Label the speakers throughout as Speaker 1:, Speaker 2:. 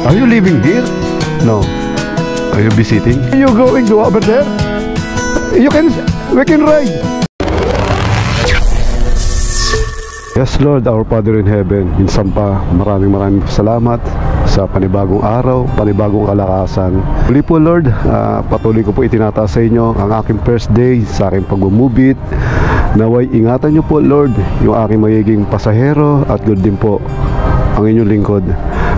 Speaker 1: Are you living here? No. Are you visiting? Are you going to over there? We can ride. Yes Lord, our Father in Heaven, minsan pa maraming salamat sa panibagong araw, panibagong kalakasan. Muli po Lord, patuloy ko po itinataas sa inyo ang aking first day sa aking pagmumubit. Naway ingatan niyo po Lord yung aking magiging pasahero at good din po ang inyong lingkod.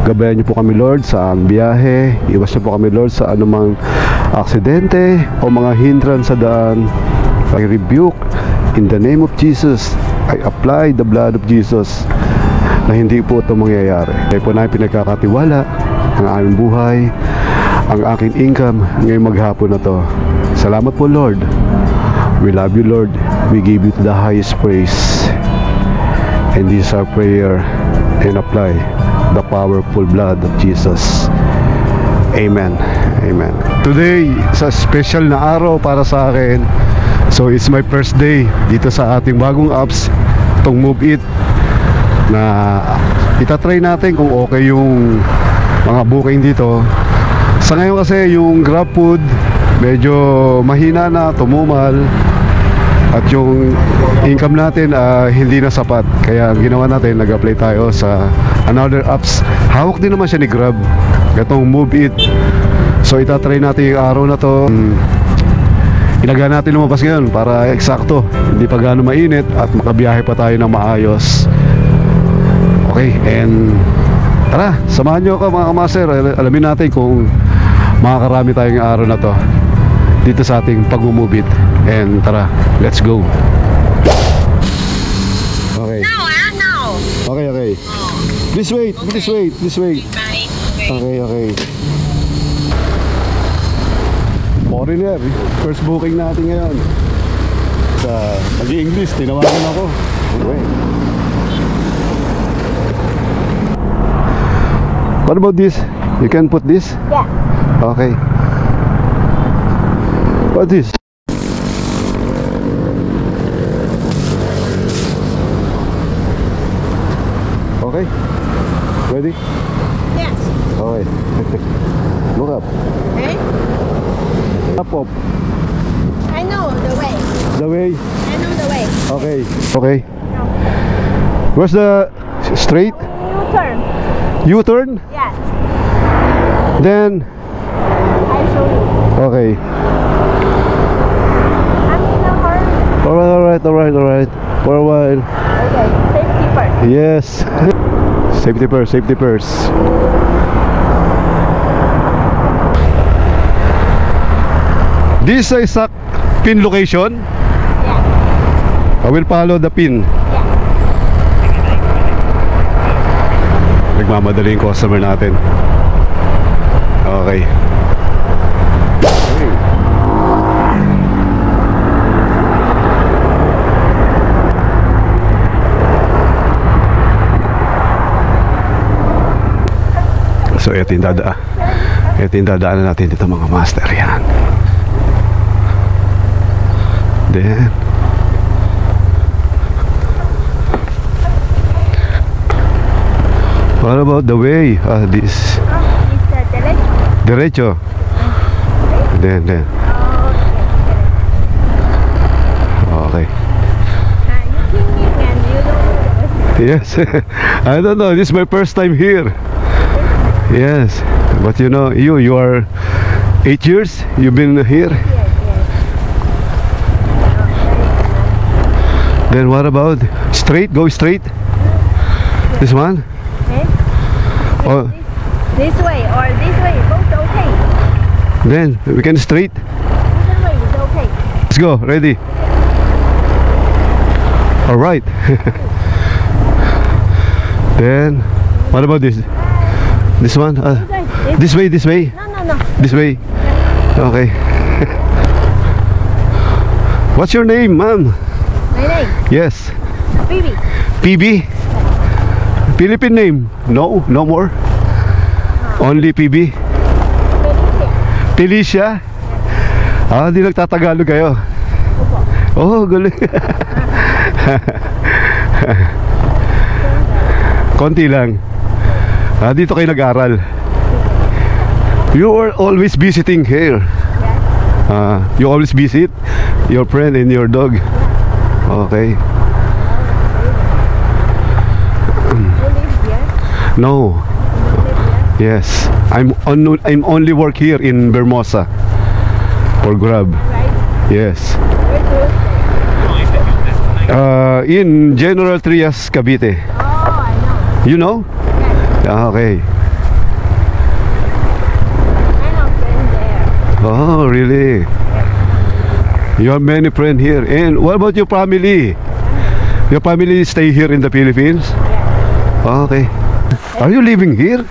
Speaker 1: Gabayan niyo po kami Lord sa ang biyahe. Iwas niyo po kami Lord sa anumang aksidente o mga hindrance sa daan. I rebuke in the name of Jesus. I apply the blood of Jesus na hindi po ito mangyayari. Kaya po namin pinagkakatiwala ang aming buhay, ang aking income ngayong maghapon na to. Salamat po Lord. We love you Lord. We give you the highest praise. And this is our prayer and apply the powerful blood of Jesus. Amen. Amen. Today is a special na araw para sa akin. So it's my first day dito sa ating bagong apps, itong Move It, na itatry natin kung okay yung mga booking dito. Sa ngayon kasi yung Grab Food medyo mahina na, tumumal, at yung income natin hindi na sapat. Kaya ang ginawa natin, nag-apply tayo sa another apps. Hawak din naman siya ni Grab, itong Move It. So itatry natin yung araw na to. Ilaga natin lumabas ngayon para eksakto, hindi pa gaano mainit at makabiyahe pa tayo ng maayos. Okay, and tara, samahan nyo ako mga kamaster. Alamin natin kung makakarami tayong araw na to dito sa ating pagmumubit. And tara, let's go. Okay.
Speaker 2: No.
Speaker 1: Okay. This way. Okay. Foreigner, first booking natin ngayon. Sa nag-i-English, tinawagan ako. Okay. What about this? You can put this?
Speaker 2: Yeah.
Speaker 1: Okay. What's this? Okay. Ready?
Speaker 2: Yes.
Speaker 1: Okay. Look up.
Speaker 2: Okay.
Speaker 1: Up.
Speaker 2: I know the way.
Speaker 1: The way?
Speaker 2: I know the way.
Speaker 1: Okay. Where's the straight?
Speaker 2: U-turn.
Speaker 1: U-turn?
Speaker 2: Yes.
Speaker 1: Then?
Speaker 2: I show you.
Speaker 1: Okay.
Speaker 2: I'm in a hurry.
Speaker 1: Alright. For a while.
Speaker 2: Okay. Safety first.
Speaker 1: Yes. Safety first. This is a pin location?
Speaker 2: Yeah.
Speaker 1: I will follow the pin.
Speaker 2: Yeah.
Speaker 1: Nagmamadali yung customer natin. Okay. So ito yung dadaanan natin dito mga master. Yan. Then what about the way? This
Speaker 2: It's
Speaker 1: derecho. Then okay.
Speaker 2: You thinking and you don't.
Speaker 1: Yes. I don't know, this is my first time here. Yes, but you know, you are 8 years you've been here.
Speaker 2: Yes.
Speaker 1: Then what about straight? Go straight. This one?
Speaker 2: Okay.
Speaker 1: Oh,
Speaker 2: This way or this way, both okay.
Speaker 1: then we can straight.
Speaker 2: Either way is okay.
Speaker 1: Let's go. Ready? All right. Then what about this? This one? This way.
Speaker 2: No.
Speaker 1: This way. Okay. What's your name, ma'am?
Speaker 2: My name?
Speaker 1: Yes.
Speaker 2: Bibi.
Speaker 1: PB? Philippine name? No more. Only PB. Felicia? Di nagtatagalog kayo. Oh, galing. Konti lang. Dito kayo nag-aral. You are always visiting here.
Speaker 2: Yes.
Speaker 1: You always visit your friend and your dog. Okay.
Speaker 2: You live here?
Speaker 1: No.
Speaker 2: You don't live here?
Speaker 1: Yes. I'm only work here in Bermosa for Grab.
Speaker 2: Right?
Speaker 1: Yes.
Speaker 2: Where do you stay?
Speaker 1: In General Trias, Cavite.
Speaker 2: Oh, I know.
Speaker 1: You know?
Speaker 2: Yes.
Speaker 1: Okay.
Speaker 2: I have friends there.
Speaker 1: Oh, really? You have many friends here. And what about your family? Your family stay here in the Philippines?
Speaker 2: Yes.
Speaker 1: Okay. Are you living here?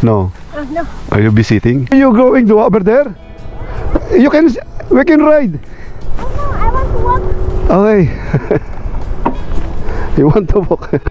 Speaker 1: No.
Speaker 2: Oh, no.
Speaker 1: Are you visiting? Are you going to over there? We can ride.
Speaker 2: Oh, no, I want to walk.
Speaker 1: Okay. You want to walk?